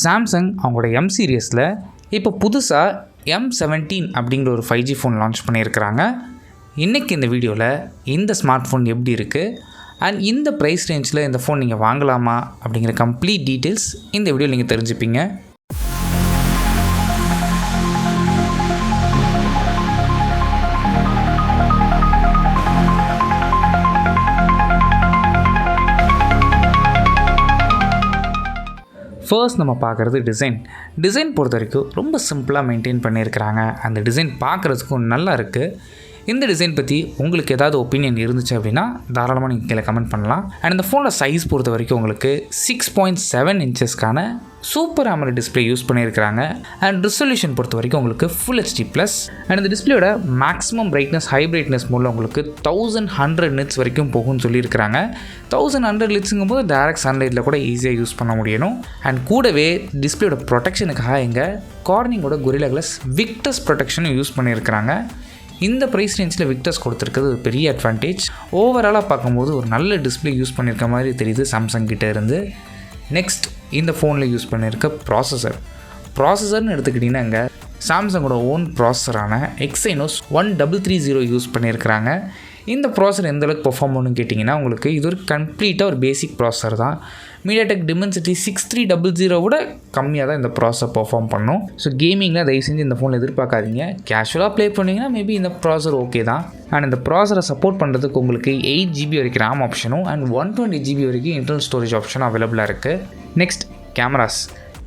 Samsung அவங்களோட M சீரியஸில் இப்போ புதுசாக M17 அப்படிங்கிற ஒரு 5G ஃபோன் லான்ச் பண்ணியிருக்கிறாங்க. இன்றைக்கி இந்த வீடியோவில் இந்த ஸ்மார்ட் ஃபோன் எப்படி இருக்குது அண்ட் இந்த ப்ரைஸ் ரேஞ்சில் இந்த ஃபோன் நீங்கள் வாங்கலாமா அப்படிங்கிற கம்ப்ளீட் டீட்டெயில்ஸ் இந்த வீடியோவில் நீங்கள் தெரிஞ்சுப்பீங்க. ஃபர்ஸ்ட் நம்ம பார்க்குறது டிசைன் பொறுத்த வரைக்கும் ரொம்ப சிம்பிளாக மெயின்டைன் பண்ணியிருக்கிறாங்க. அந்த டிசைன் பார்க்குறதுக்கும் நல்லா இருக்குது. இந்த டிசைன் பற்றி உங்களுக்கு ஏதாவது ஒப்பீனியன் இருந்துச்சு அப்படின்னா தாராளமாக நீங்கள் கீழே கமெண்ட் பண்ணலாம். அண்ட் இந்த ஃபோனோட சைஸ் பொறுத்த வரைக்கும் உங்களுக்கு 6.7 இன்ச்சஸ்க்கான சூப்பர் AMOLED டிஸ்பிளே யூஸ் பண்ணியிருக்கிறாங்க. அண்ட் ரெசல்யூஷன் பொறுத்த வரைக்கும் உங்களுக்கு ஃபுல் HD+. அண்ட் இந்த டிஸ்பிளேயோட மேக்ஸிமம் பிரைட்னஸ் ஹை பிரைட்னஸ் மோடில் உங்களுக்கு 1100 nits வரைக்கும் போகும்னு சொல்லியிருக்கிறாங்க. 1100 nitsங்கும் போது டைரக்ட் சன்லைட்டில் கூட ஈஸியாக யூஸ் பண்ண முடியணும். அண்ட் கூடவே டிஸ்பிளேயோட ப்ரொடெக்ஷனுக்காக எங்கள் கார்னிங்கோட கொரில்லா கிளாஸ் விக்டர்ஸ் ப்ரொடெக்ஷனும் யூஸ் பண்ணியிருக்கிறாங்க. இந்த ப்ரைஸ் ரேஞ்சில் விக்டர்ஸ் கொடுத்துருக்கிறது ஒரு பெரிய அட்வான்டேஜ். ஓவராலாக பார்க்கும்போது ஒரு நல்ல டிஸ்பிளே யூஸ் பண்ணியிருக்க மாதிரி தெரியுது சாம்சங் கிட்டே இருந்து. நெக்ஸ்ட் இந்த ஃபோனில் யூஸ் பண்ணியிருக்க ப்ராசஸர்னு எடுத்துக்கிட்டிங்கன்னா இங்கே சாம்சங்கோட ஓன் ப்ராசஸரான Exynos 1330 யூஸ் பண்ணியிருக்கிறாங்க. இந்த ப்ராசஸர் எந்தளவுக்கு பெர்ஃபார்ம் பண்ணுன்னு கேட்டிங்கன்னா உங்களுக்கு இது ஒரு கம்ப்ளீட்டாக ஒரு பேசிக் ப்ராசஸர் தான். MediaTek Dimensity 6300 விட கம்மியாக தான் இந்த ப்ராசஸர் பெர்ஃபார்ம் பண்ணும். ஸோ கேமிங்கில் தயவு செஞ்சு இந்த ஃபோனில் எதிர்பார்க்காதீங்க. கேஷுவலாக ப்ளே பண்ணிங்கன்னா மேபி இந்த ப்ராசஸர் ஓகே தான். அண்ட் இந்த ப்ராசஸரை சப்போர்ட் பண்ணுறதுக்கு உங்களுக்கு 8GB வரைக்கும் RAM ஆப்ஷனும் அண்ட் 120GB வரைக்கும் இன்டர்னல் ஸ்டோரேஜ் ஆப்ஷனும் அவைலபிளாக இருக்குது. நெக்ஸ்ட்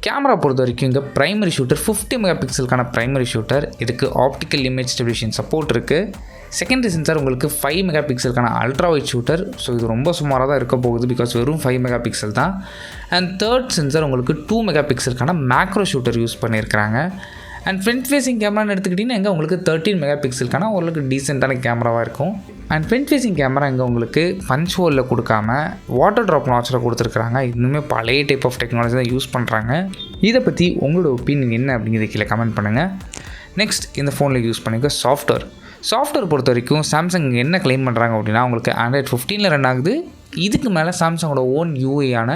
கேமரா பொறுத்த வரைக்கும் இங்கே ப்ரைமரி ஷூட்டர் 50 மெகாபிக்சலுக்கான ப்ரைமரி ஷூட்டர். இதுக்கு ஆப்டிக்கல் இமேஜ் ஸ்டெபிலேஷன் சப்போர்ட் இருக்குது. செகண்டரி சென்சார் உங்களுக்கு 5 மெகாபிக்சலுக்கான அல்ட்ரா வைட் ஷூட்டர். ஸோ இது ரொம்ப சுமாராக தான் இருக்க போகுது பிகாஸ் வெறும் 5 மெகாபிக்சல் தான். அண்ட் தேர்ட் சென்சார் உங்களுக்கு 2 மெகாபிக்சலுக்கான மேக்ரோ ஷூட்டர் யூஸ் பண்ணியிருக்கிறாங்க. அண்ட் ஃப்ரண்ட் ஃபேஸிங் கேமரான்னு எடுத்துக்கிட்டிங்கன்னா இங்கே உங்களுக்கு 13 மெகாபிக்சலுக்கான ஓரளவுக்கு டீசெண்டான கேமராவாக இருக்கும். அண்ட் ஃப்ரண்ட் ஃபேஸிங் கேமரா இங்கே உங்களுக்கு பஞ்ச் ஹோலில் கொடுக்காம வாட்டர் ட்ராப் லான்ச்சரில் கொடுத்துருக்குறாங்க. இன்னுமே பழைய டைப் ஆஃப் டெக்னாலஜி தான் யூஸ் பண்ணுறாங்க. இதை பற்றி உங்களோட ஒப்பீனியன் என்ன அப்படிங்கிறத கீழே கமெண்ட் பண்ணுங்கள். நெக்ஸ்ட் இந்த ஃபோனில் யூஸ் பண்ணிக்க சாஃப்ட்வேர் பொறுத்த வரைக்கும் சாம்சங் என்ன கிளைம் பண்ணுறாங்க அப்படின்னா உங்களுக்கு Android 15 ரன் ஆகுது. இதுக்கு மேலே சாம்சங்கோட ஓன் யூஏயான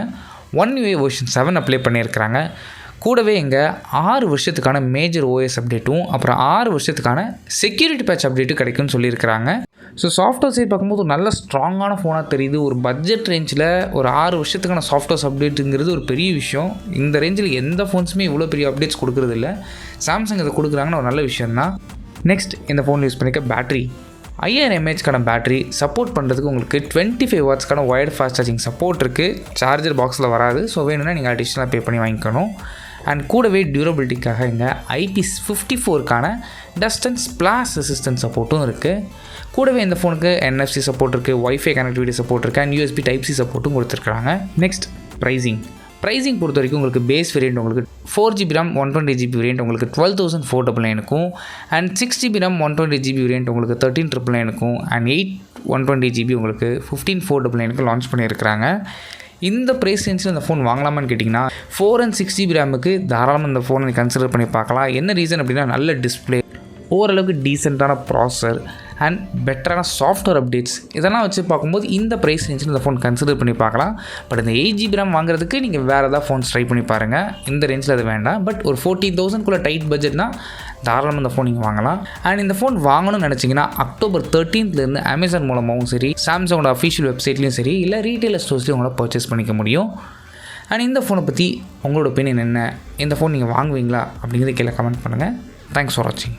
One UI வெர்ஷன் 7 அப்ளை பண்ணியிருக்கிறாங்க. கூடவே இங்கே 6 வருஷத்துக்கான மேஜர் OS அப்டேட்டும் அப்புறம் 6 வருஷத்துக்கான செக்யூரிட்டி பேட்ச் அப்டேட்டும் கிடைக்கும்னு சொல்லியிருக்கிறாங்க. ஸோ சாஃப்ட்வேர் சைட் பார்க்கும்போது ஒரு நல்ல ஸ்ட்ராங்கான ஃபோனாக தெரியுது. ஒரு பட்ஜெட் ரேஞ்சில் ஒரு 6 வருஷத்துக்கான சாஃப்ட்வேர்ஸ் அப்டேட்டுங்கிறது ஒரு பெரிய விஷயம். இந்த ரேஞ்சில் எந்த ஃபோன்ஸுமே இவ்வளோ பெரிய அப்டேட்ஸ் கொடுக்குறது இல்லை. சாம்சங் இதை கொடுக்குறாங்கன்னு ஒரு நல்ல விஷயந்தான். நெக்ஸ்ட் இந்த ஃபோனில் யூஸ் பண்ணிக்க பேட்டரி 5000 mAhக்கான பேட்டரி சப்போர்ட் பண்ணுறதுக்கு உங்களுக்கு 25 வாட்ஸ்க்கான ஒயர்டு ஃபாஸ்ட் சார்ஜிங் சப்போர்ட் இருக்குது. சார்ஜர் பாக்ஸில் வராது. ஸோ வேணும்னா நீங்கள் அடிஷ்னலாக பே பண்ணி வாங்கிக்கணும். அண்ட் கூடவே டியூரபிலிட்டிக்காக இங்கே IP54க்கான டஸ்ட் அண்ட் ஸ்ப்ளாஷ் ரெசிஸ்டன்ஸ் சப்போர்ட்டும் இருக்குது. கூடவே இந்த ஃபோனுக்கு NFC சப்போர்ட் இருக்குது, வைஃபை கனெக்டிவிட்டி சப்போர்ட் இருக்குது அண்ட் USB Type-C சப்போர்ட்டும் கொடுத்துருக்காங்க. நெக்ஸ்ட் ப்ரைஸிங் பொறுத்த வரைக்கும் உங்களுக்கு பேஸ் வேரியண்ட் உங்களுக்கு 4GB RAM 128GB வேரியண்ட் உங்களுக்கு 12,499 and 6GB RAM 128GB variant உங்களுக்கு 13,999 அண்ட் 128GB உங்களுக்கு 15,499 லான்ச் பண்ணியிருக்கிறாங்க. இந்த ப்ரைஸ் ரேஞ்சில் இந்த ஃபோன் வாங்கலாமான்னு கேட்டிங்கன்னா 4 and 6GB ரேமுக்கு தாராளமாக இந்த ஃபோனை கன்சிடர் பண்ணி பார்க்கலாம். என்ன ரீசன் அப்படின்னா நல்ல டிஸ்பிளே, ஓரளவுக்கு டீசெண்டான ப்ராசஸர் அண்ட் பெட்டரான சாஃப்ட்வேர் அப்டேட்ஸ் இதெல்லாம் வச்சு பார்க்கும்போது இந்த ப்ரைஸ் ரேஞ்சில் இந்த ஃபோன் கன்சிடர் பண்ணி பார்க்கலாம். பட் இந்த 8GB RAM வாங்குறதுக்கு நீங்கள் வேறு ஏதாவது ஃபோன்ஸ் ட்ரை பண்ணி பாருங்கள். இந்த ரேஞ்சில் அது வேண்டாம். பட் ஒரு 40,000 டைட் பட்ஜெட்னா தாராளமாக இந்த ஃபோன் நீங்கள் வாங்கலாம். அண்ட் இந்த ஃபோன் வாங்கணும்னு நினச்சிங்கன்னா October 13th அமேசான் மூலமாகவும் சரி, சாம்சங்கோட அஃபிஷியல் வெப்சைட்லேயும் சரி, இல்லை ரீட்டைலர் ஸ்டோர்ஸ்லையும் உங்களால் பர்ச்சேஸ் பண்ணிக்க முடியும். அண்ட் இந்த ஃபோனை பற்றி உங்களோட ஒப்பீனியன் என்ன, இந்த ஃபோன் நீங்கள் வாங்குவீங்களா அப்படிங்கிறத கீழே கமெண்ட் பண்ணுங்கள். தேங்க்ஸ் ஃபார் வாட்சிங்.